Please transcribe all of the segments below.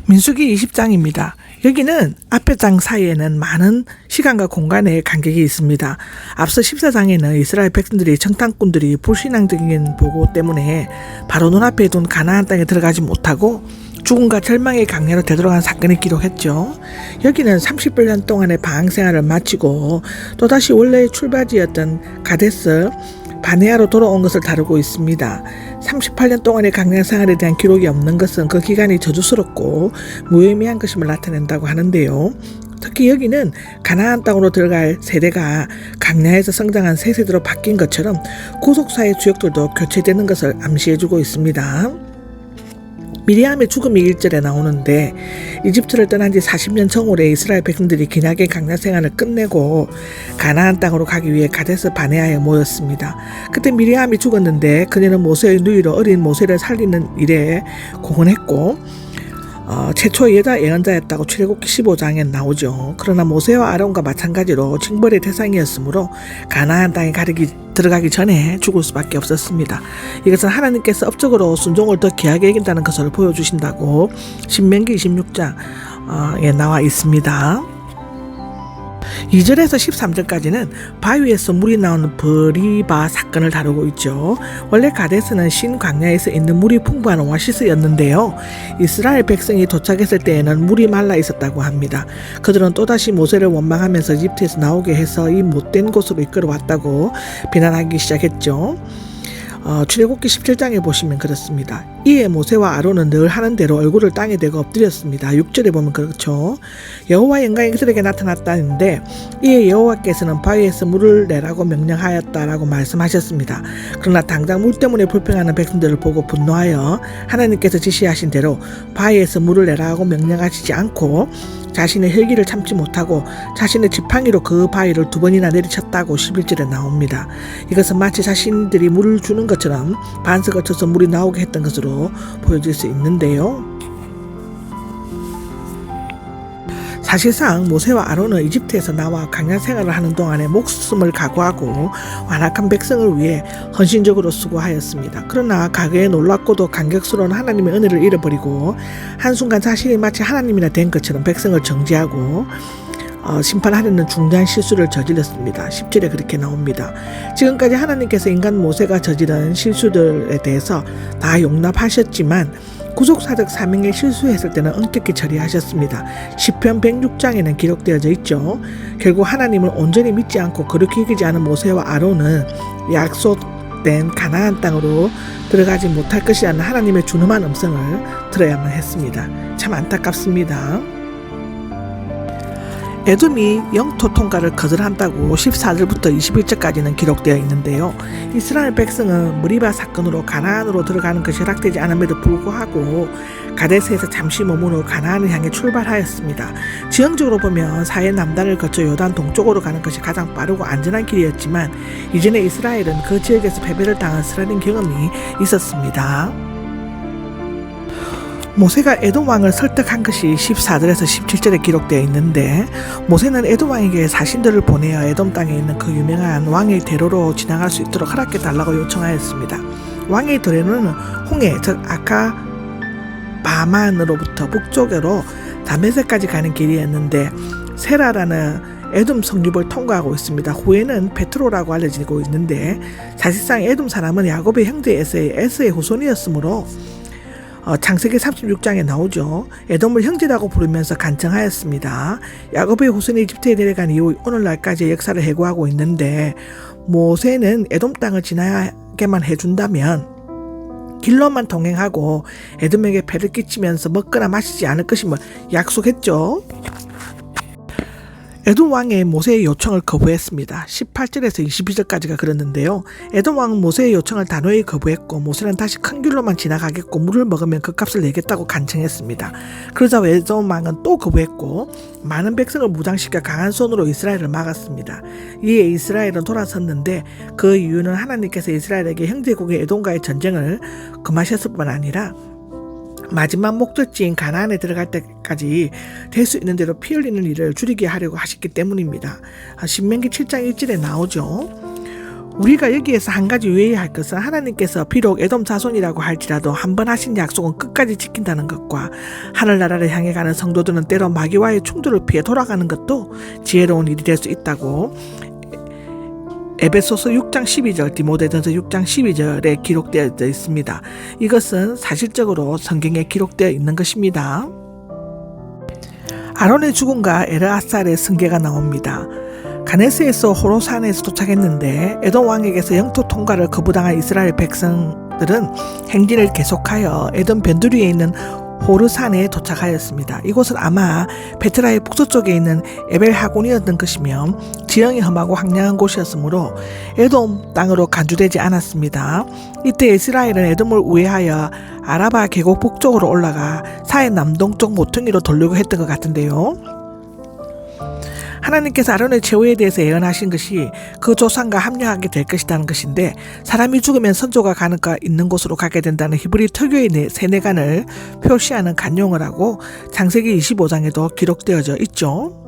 민수기 20장입니다. 여기는 앞에 장 사이에는 많은 시간과 공간의 간격이 있습니다. 앞서 14장에는 이스라엘 백성들이 정탐꾼들이 불신앙적인 보고 때문에 바로 눈앞에 둔 가나안 땅에 들어가지 못하고 죽음과 절망의 강야로 되돌아간 사건을 기록했죠. 여기는 38년 동안의 방황 생활을 마치고 또다시 원래의 출발지였던 가데스 바네아로 돌아온 것을 다루고 있습니다. 38년 동안의 강야 생활에 대한 기록이 없는 것은 그 기간이 저주스럽고 무의미한 것임을 나타낸다고 하는데요. 특히 여기는 가나안 땅으로 들어갈 세대가 강야에서 성장한 새 세대로 바뀐 것처럼 구속사의 주역들도 교체되는 것을 암시해주고 있습니다. 미리암의 죽음이 1절에 나오는데 이집트를 떠난 지 40년 정오래 이스라엘 백성들이 기나게 강야 생활을 끝내고 가나안 땅으로 가기 위해 가데스 바네아에 모였습니다. 그때 미리암이 죽었는데 그녀는 모세의 누이로 어린 모세를 살리는 일에 공헌했고 최초의 여자 예언자였다고 출애굽기 15장에 나오죠. 그러나 모세와 아론과 마찬가지로 징벌의 대상이었으므로 가나안 땅에 들어가기 전에 죽을 수밖에 없었습니다. 이것은 하나님께서 업적으로 순종을 더 귀하게 여긴다는 것을 보여주신다고 신명기 26장에 나와 있습니다. 2절에서 13절까지는 바위에서 물이 나오는 브리바 사건을 다루고 있죠. 원래 가데스는 신광야에서 있는 물이 풍부한 오아시스였는데요. 이스라엘 백성이 도착했을 때에는 물이 말라 있었다고 합니다. 그들은 또다시 모세를 원망하면서 이집트에서 나오게 해서 이 못된 곳으로 이끌어왔다고 비난하기 시작했죠. 출애굽기 17장에 보시면 그렇습니다. 이에 모세와 아론은 늘 하는 대로 얼굴을 땅에 대고 엎드렸습니다. 6절에 보면 그렇죠. 여호와 영광이 그들에게 나타났다는데 이에 여호와께서는 바위에서 물을 내라고 명령하였다라고 말씀하셨습니다. 그러나 당장 물 때문에 불평하는 백성들을 보고 분노하여 하나님께서 지시하신 대로 바위에서 물을 내라고 명령하시지 않고 자신의 혈기를 참지 못하고 자신의 지팡이로 그 바위를 2번이나 내리쳤다고 11절에 나옵니다. 이것은 마치 자신들이 물을 주는 것처럼 반석을 거쳐서 물이 나오게 했던 것으로 보여질 수 있는데요. 사실상 모세와 아론은 이집트에서 나와 강야 생활을 하는 동안에 목숨을 각오하고 완악한 백성을 위해 헌신적으로 수고하였습니다. 그러나 가게에 놀랍고도 감격스러운 하나님의 은혜를 잃어버리고 한순간 자신이 마치 하나님이나 된 것처럼 백성을 정죄하고 심판하려는 중대한 실수를 저질렀습니다. 10절에 그렇게 나옵니다. 지금까지 하나님께서 인간 모세가 저지른 실수들에 대해서 다 용납하셨지만 구속사적 사명에 실수했을 때는 엄격히 처리하셨습니다. 시편 106장에는 기록되어져 있죠. 결국 하나님을 온전히 믿지 않고 거룩히 여기지 않은 모세와 아론은 약속된 가나안 땅으로 들어가지 못할 것이라는 하나님의 준엄한 음성을 들어야만 했습니다. 참 안타깝습니다. 에돔이 영토 통과를 거절한다고 14절부터 21절까지는 기록되어 있는데요. 이스라엘 백성은 무리바 사건으로 가나안으로 들어가는 것이 허락되지 않음에도 불구하고 가데스에서 잠시 머무르 가나안을 향해 출발하였습니다. 지형적으로 보면 사해 남단을 거쳐 요단 동쪽으로 가는 것이 가장 빠르고 안전한 길이었지만 이전에 이스라엘은 그 지역에서 패배를 당한 쓰라린 경험이 있었습니다. 모세가 에돔 왕을 설득한 것이 14절에서 17절에 기록되어 있는데 모세는 에돔 왕에게 사신들을 보내어 에돔 땅에 있는 그 유명한 왕의 대로로 지나갈 수 있도록 허락해 달라고 요청하였습니다. 왕의 대로는 홍해 즉 아카바만으로부터 북쪽으로 다메섹까지 가는 길이었는데 세라라는 에돔 성읍을 통과하고 있습니다. 후에는 베트로라고 알려지고 있는데 사실상 에돔 사람은 야곱의 형제 에서의 후손이었으므로 창세기 36장에 나오죠. 에돔을 형제라고 부르면서 간청하였습니다. 야곱의 후손이 이집트에 내려간 이후 오늘날까지의 역사를 해고하고 있는데 모세는 에돔 땅을 지나게만 해준다면 길로만 동행하고 에돔에게 배를 끼치면서 먹거나 마시지 않을 것임을 약속했죠. 에돔 왕의 모세의 요청을 거부했습니다. 18절에서 22절까지가 그랬는데요. 에돔 왕은 모세의 요청을 단호히 거부했고 모세는 다시 큰 길로만 지나가겠고 물을 먹으면 그 값을 내겠다고 간청했습니다. 그러자 에돔 왕은 또 거부했고 많은 백성을 무장시켜 강한 손으로 이스라엘을 막았습니다. 이에 이스라엘은 돌아섰는데 그 이유는 하나님께서 이스라엘에게 형제국의 에돔과의 전쟁을 금하셨을 뿐 아니라 마지막 목적지인 가나안에 들어갈 때까지 될 수 있는 대로 피 흘리는 일을 줄이게 하려고 하셨기 때문입니다. 신명기 7장 1절에 나오죠. 우리가 여기에서 한 가지 유의할 것은 하나님께서 비록 에돔 자손이라고 할지라도 한 번 하신 약속은 끝까지 지킨다는 것과 하늘나라를 향해 가는 성도들은 때로 마귀와의 충돌을 피해 돌아가는 것도 지혜로운 일이 될 수 있다고 에베소서 6장 12절, 디모데전서 6장 12절에 기록되어 있습니다. 이것은 사실적으로 성경에 기록되어 있는 것입니다. 아론의 죽음과 에르아살의 승계가 나옵니다. 가네스에서 호로산에서 도착했는데 에돔 왕에게서 영토 통과를 거부당한 이스라엘 백성들은 행진을 계속하여 에돔 변두리에 있는 호르산에 도착하였습니다. 이곳은 아마 베트라의 북서쪽에 있는 에벨하곤이었던 것이며 지형이 험하고 황량한 곳이었으므로 에돔 땅으로 간주되지 않았습니다. 이때 이스라엘은 에돔을 우회하여 아라바 계곡 북쪽으로 올라가 사해 남동쪽 모퉁이로 돌려고 했던 것 같은데요. 하나님께서 아론의 최후에 대해서 예언하신 것이 그 조상과 합류하게 될 것이라는 것인데, 사람이 죽으면 선조가 가는가 있는 곳으로 가게 된다는 히브리 특유의 세뇌관을 표시하는 간용을 하고 창세기 25장에도 기록되어져 있죠.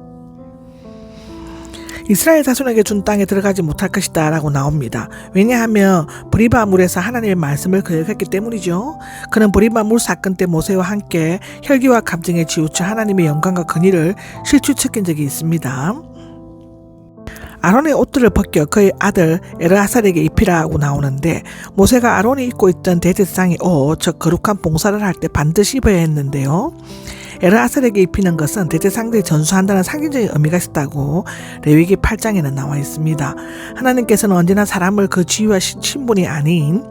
이스라엘 자손에게 준 땅에 들어가지 못할 것이다 라고 나옵니다. 왜냐하면 브리바 물에서 하나님의 말씀을 거역했기 때문이죠. 그는 브리바 물 사건 때 모세와 함께 혈기와 감정에 치우쳐 하나님의 영광과 권위를 실추시킨 적이 있습니다. 아론의 옷들을 벗겨 그의 아들 에르아살에게 입히라고 나오는데, 모세가 아론이 입고 있던 대제사장의 옷, 즉 거룩한 봉사를 할 때 반드시 입어야 했는데요. 에르아살에게 입히는 것은 대제사장들이 전수한다는 상징적인 의미가 있다고 레위기 8장에는 나와 있습니다. 하나님께서는 언제나 사람을 그 지위와 신분이 아닌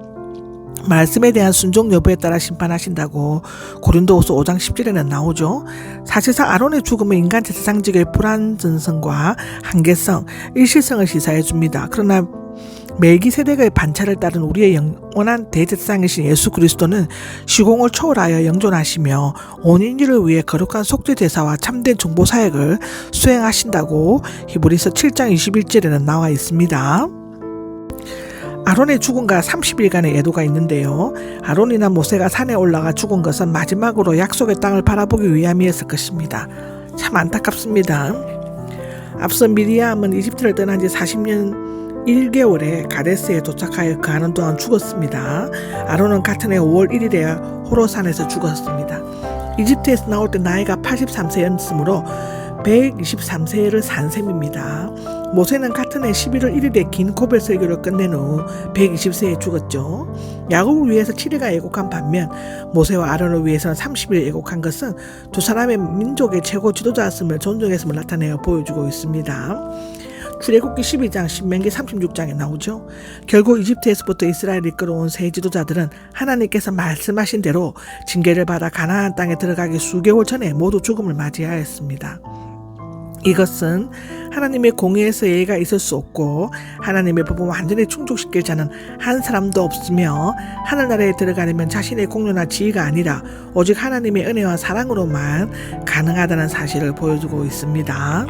말씀에 대한 순종 여부에 따라 심판하신다고 고린도후서 5장 10절에는 나오죠. 사실상 아론의 죽음은 인간 제사장직의 불완전성과 한계성, 일시성을 시사해 줍니다. 그러나 멜기세덱의 반차를 따른 우리의 영원한 대제사장이신 예수 그리스도는 시공을 초월하여 영존하시며 온 인류를 위해 거룩한 속죄 제사와 참된 정보 사역을 수행하신다고 히브리서 7장 21절에는 나와 있습니다. 아론의 죽음과 30일간의 예도가 있는데요. 아론이나 모세가 산에 올라가 죽은 것은 마지막으로 약속의 땅을 바라보기 위함이었을 것입니다. 참 안타깝습니다. 앞서 미리암은 이집트를 떠난 지 40년 1개월에 가데스에 도착하여 거하는 동안 죽었습니다. 아론은 같은 해 5월 1일에 호로산에서 죽었습니다. 이집트에서 나올 때 나이가 83세였으므로 123세를 산 셈입니다. 모세는 같은 해 11월 1일에 긴 고별 설교를 끝낸 후 120세에 죽었죠. 야곱을 위해서 7일간 애곡한 반면 모세와 아론을 위해서는 30일 애곡한 것은 두 사람의 민족의 최고 지도자였음을 존중했음을 나타내어 보여주고 있습니다. 출애굽기 12장, 신명기 36장에 나오죠. 결국 이집트에서부터 이스라엘을 이끌어온 새 지도자들은 하나님께서 말씀하신 대로 징계를 받아 가나안 땅에 들어가기 수개월 전에 모두 죽음을 맞이하였습니다. 이것은 하나님의 공의에서 예의가 있을 수 없고 하나님의 법을 완전히 충족시킬 자는 한 사람도 없으며 하늘나라에 들어가려면 자신의 공로나 지위가 아니라 오직 하나님의 은혜와 사랑으로만 가능하다는 사실을 보여주고 있습니다.